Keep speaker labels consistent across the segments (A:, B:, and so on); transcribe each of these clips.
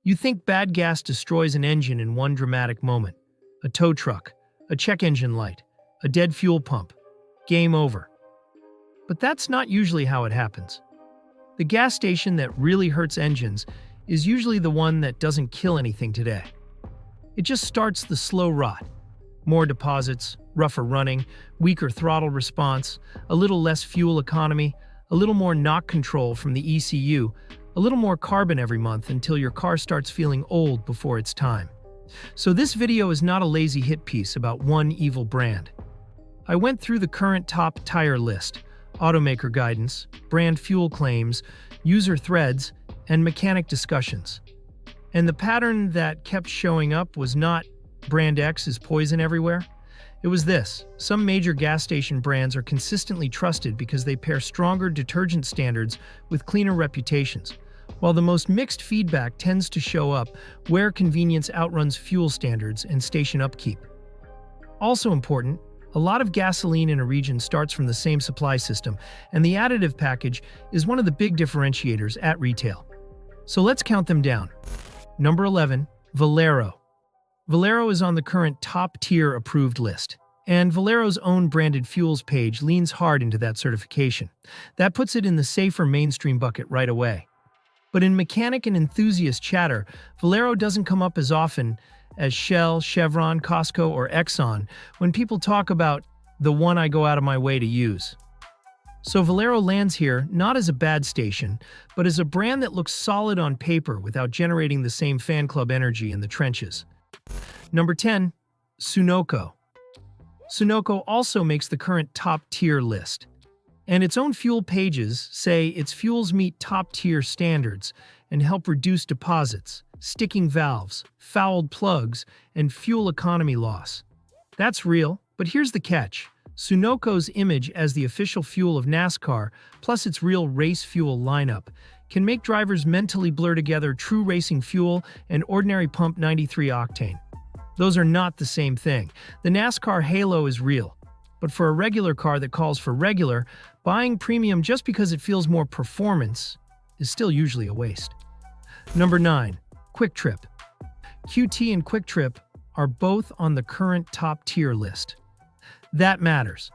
A: You think bad gas destroys an engine in one dramatic moment. A tow truck, a check engine light, a dead fuel pump. Game over. But that's not usually how it happens. The gas station that really hurts engines is usually the one that doesn't kill anything today. It just starts the slow rot. More deposits, rougher running, weaker throttle response, a little less fuel economy, a little more knock control from the ECU, a little more carbon every month until your car starts feeling old before it's time. So this video is not a lazy hit piece about one evil brand. I went through the current top tire list, automaker guidance, brand fuel claims, user threads, and mechanic discussions. And the pattern that kept showing up was not brand X is poison everywhere. It was this: some major gas station brands are consistently trusted because they pair stronger detergent standards with cleaner reputations, while the most mixed feedback tends to show up where convenience outruns fuel standards and station upkeep. Also important, a lot of gasoline in a region starts from the same supply system, and the additive package is one of the big differentiators at retail. So let's count them down. Number 11, Valero. Valero is on the current top-tier approved list, and Valero's own branded fuels page leans hard into that certification. That puts it in the safer mainstream bucket right away. But in mechanic and enthusiast chatter, Valero doesn't come up as often as Shell, Chevron, Costco, or Exxon when people talk about the one I go out of my way to use. So Valero lands here not as a bad station, but as a brand that looks solid on paper without generating the same fan club energy in the trenches. Number 10, Sunoco. Sunoco also makes the current top-tier list, and its own fuel pages say its fuels meet top-tier standards and help reduce deposits, sticking valves, fouled plugs, and fuel economy loss. That's real, but here's the catch. Sunoco's image as the official fuel of NASCAR, plus its real race fuel lineup, can make drivers mentally blur together true racing fuel and ordinary pump 93 octane. Those are not the same thing. The NASCAR halo is real, but for a regular car that calls for regular, buying premium just because it feels more performance is still usually a waste. Number 9, Quick Trip. QT and Quick Trip are both on the current top-tier list. That matters.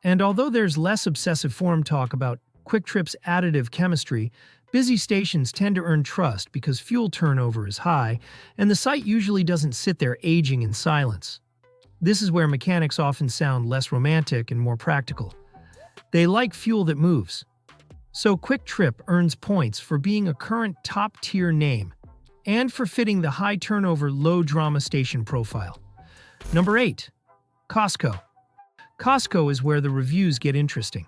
A: And although there's less obsessive forum talk about Quick Trip's additive chemistry, busy stations tend to earn trust because fuel turnover is high, and the site usually doesn't sit there aging in silence. This is where mechanics often sound less romantic and more practical. They like fuel that moves. So Quick Trip earns points for being a current top-tier name and for fitting the high-turnover, low-drama station profile. Number 8, Costco. Costco is where the reviews get interesting.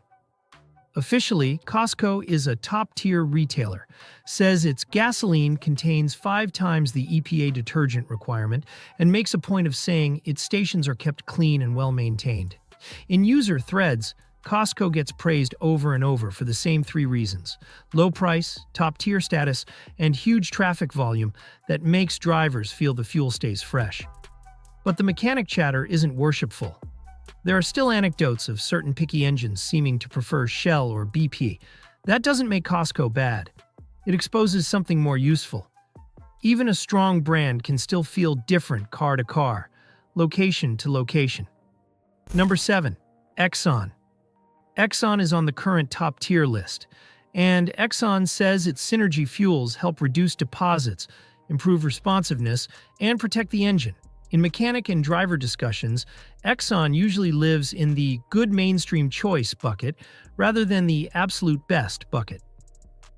A: Officially, Costco is a top-tier retailer, says its gasoline contains 5 times the EPA detergent requirement, and makes a point of saying its stations are kept clean and well-maintained. In user threads, Costco gets praised over and over for the same 3 reasons: low price, top-tier status, and huge traffic volume that makes drivers feel the fuel stays fresh. But the mechanic chatter isn't worshipful. There are still anecdotes of certain picky engines seeming to prefer Shell or BP. That doesn't make Costco bad. It exposes something more useful. Even a strong brand can still feel different car to car, location to location. Number 7, Exxon. Exxon is on the current top-tier list, and Exxon says its synergy fuels help reduce deposits, improve responsiveness, and protect the engine. In mechanic and driver discussions, Exxon usually lives in the good mainstream choice bucket rather than the absolute best bucket.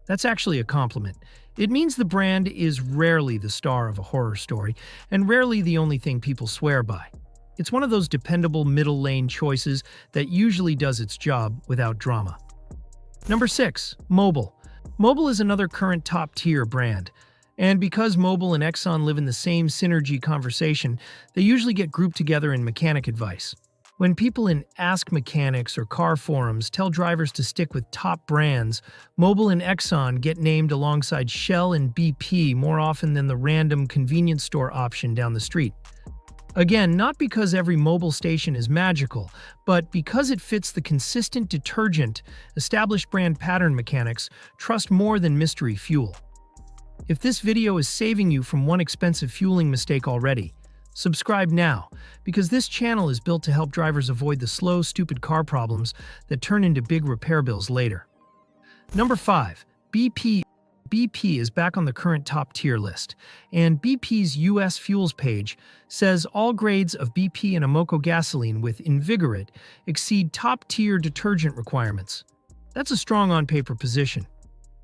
A: That's actually a compliment. It means the brand is rarely the star of a horror story and rarely the only thing people swear by. It's one of those dependable middle lane choices that usually does its job without drama. Number 6, Mobil. Mobil is another current top-tier brand. And because Mobil and Exxon live in the same synergy conversation, they usually get grouped together in mechanic advice. When people in Ask Mechanics or car forums tell drivers to stick with top brands, Mobil and Exxon get named alongside Shell and BP more often than the random convenience store option down the street. Again, not because every Mobil station is magical, but because it fits the consistent detergent, established brand pattern mechanics trust more than mystery fuel. If this video is saving you from one expensive fueling mistake already, subscribe now, because this channel is built to help drivers avoid the slow, stupid car problems that turn into big repair bills later. Number 5. BP. BP is back on the current top tier list, and BP's US Fuels page says all grades of BP and Amoco gasoline with Invigorate exceed top-tier detergent requirements. That's a strong on-paper position.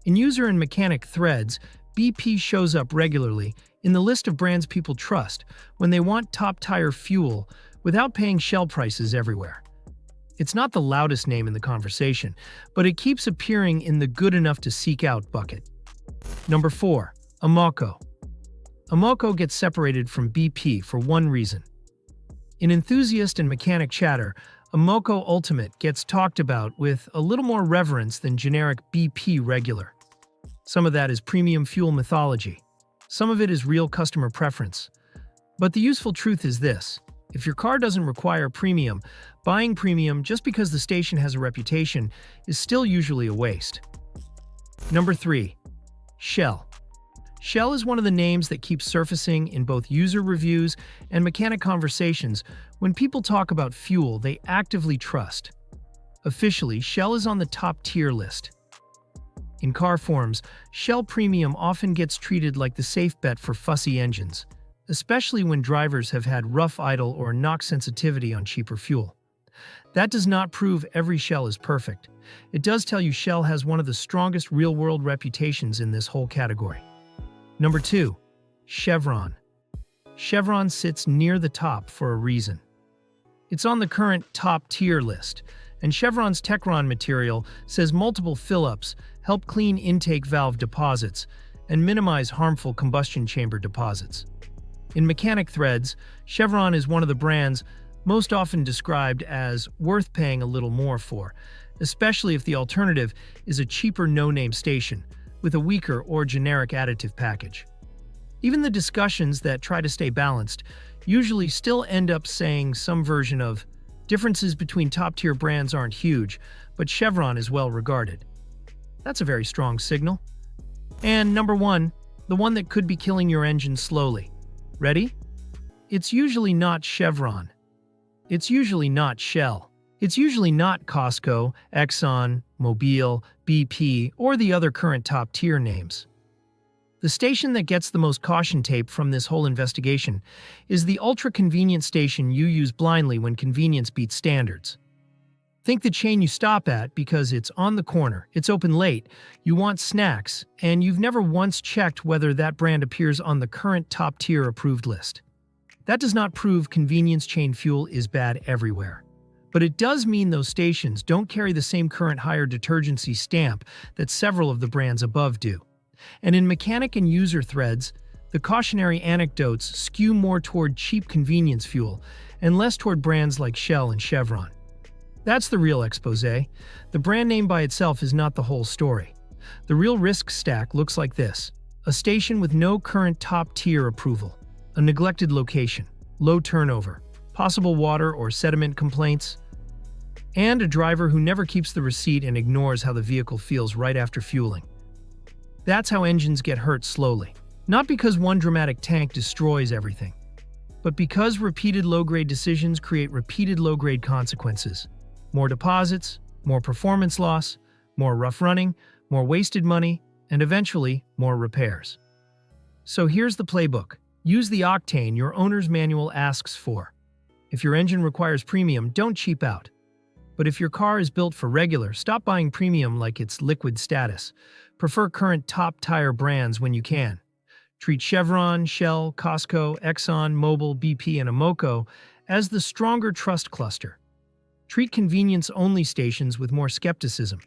A: In user and mechanic threads, BP shows up regularly in the list of brands people trust when they want top-tier fuel without paying Shell prices everywhere. It's not the loudest name in the conversation, but it keeps appearing in the good enough to seek out bucket. Number 4. Amoco. Amoco gets separated from BP for one reason. In enthusiast and mechanic chatter, Amoco Ultimate gets talked about with a little more reverence than generic BP regular. Some of that is premium fuel mythology. Some of it is real customer preference. But the useful truth is this: if your car doesn't require premium, buying premium just because the station has a reputation is still usually a waste. Number 3. Shell. Shell is one of the names that keeps surfacing in both user reviews and mechanic conversations when people talk about fuel they actively trust. Officially, Shell is on the top tier list. In car forums, Shell Premium often gets treated like the safe bet for fussy engines, especially when drivers have had rough idle or knock sensitivity on cheaper fuel. That does not prove every Shell is perfect. It does tell you Shell has one of the strongest real-world reputations in this whole category. Number 2. Chevron. Chevron sits near the top for a reason. It's on the current top tier list, and Chevron's Techron material says multiple fill-ups help clean intake valve deposits and minimize harmful combustion chamber deposits. In mechanic threads, Chevron is one of the brands most often described as worth paying a little more for, especially if the alternative is a cheaper no-name station with a weaker or generic additive package. Even the discussions that try to stay balanced usually still end up saying some version of differences between top-tier brands aren't huge, but Chevron is well regarded. That's a very strong signal. And number 1, the one that could be killing your engine slowly. Ready? It's usually not Chevron. It's usually not Shell. It's usually not Costco, Exxon, Mobil, BP, or the other current top-tier names. The station that gets the most caution tape from this whole investigation is the ultra-convenient station you use blindly when convenience beats standards. Think the chain you stop at because it's on the corner, it's open late, you want snacks, and you've never once checked whether that brand appears on the current top-tier approved list. That does not prove convenience chain fuel is bad everywhere. But it does mean those stations don't carry the same current higher detergency stamp that several of the brands above do. And in mechanic and user threads, the cautionary anecdotes skew more toward cheap convenience fuel and less toward brands like Shell and Chevron. That's the real expose. The brand name by itself is not the whole story. The real risk stack looks like this: a station with no current top-tier approval, a neglected location, low turnover, possible water or sediment complaints, and a driver who never keeps the receipt and ignores how the vehicle feels right after fueling. That's how engines get hurt slowly. Not because one dramatic tank destroys everything, but because repeated low-grade decisions create repeated low-grade consequences. More deposits, more performance loss, more rough running, more wasted money, and eventually, more repairs. So here's the playbook. Use the octane your owner's manual asks for. If your engine requires premium, don't cheap out. But if your car is built for regular, stop buying premium like it's liquid status. Prefer current top-tier brands when you can. Treat Chevron, Shell, Costco, Exxon, Mobil, BP, and Amoco as the stronger trust cluster. Treat convenience-only stations with more skepticism,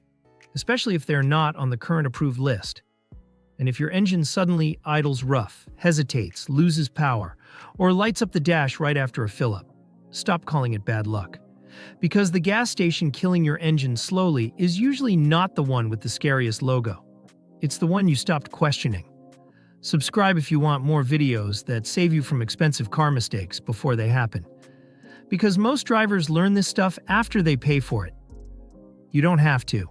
A: especially if they're not on the current approved list. And if your engine suddenly idles rough, hesitates, loses power, or lights up the dash right after a fill-up, stop calling it bad luck. Because the gas station killing your engine slowly is usually not the one with the scariest logo. It's the one you stopped questioning. Subscribe if you want more videos that save you from expensive car mistakes before they happen. Because most drivers learn this stuff after they pay for it. You don't have to.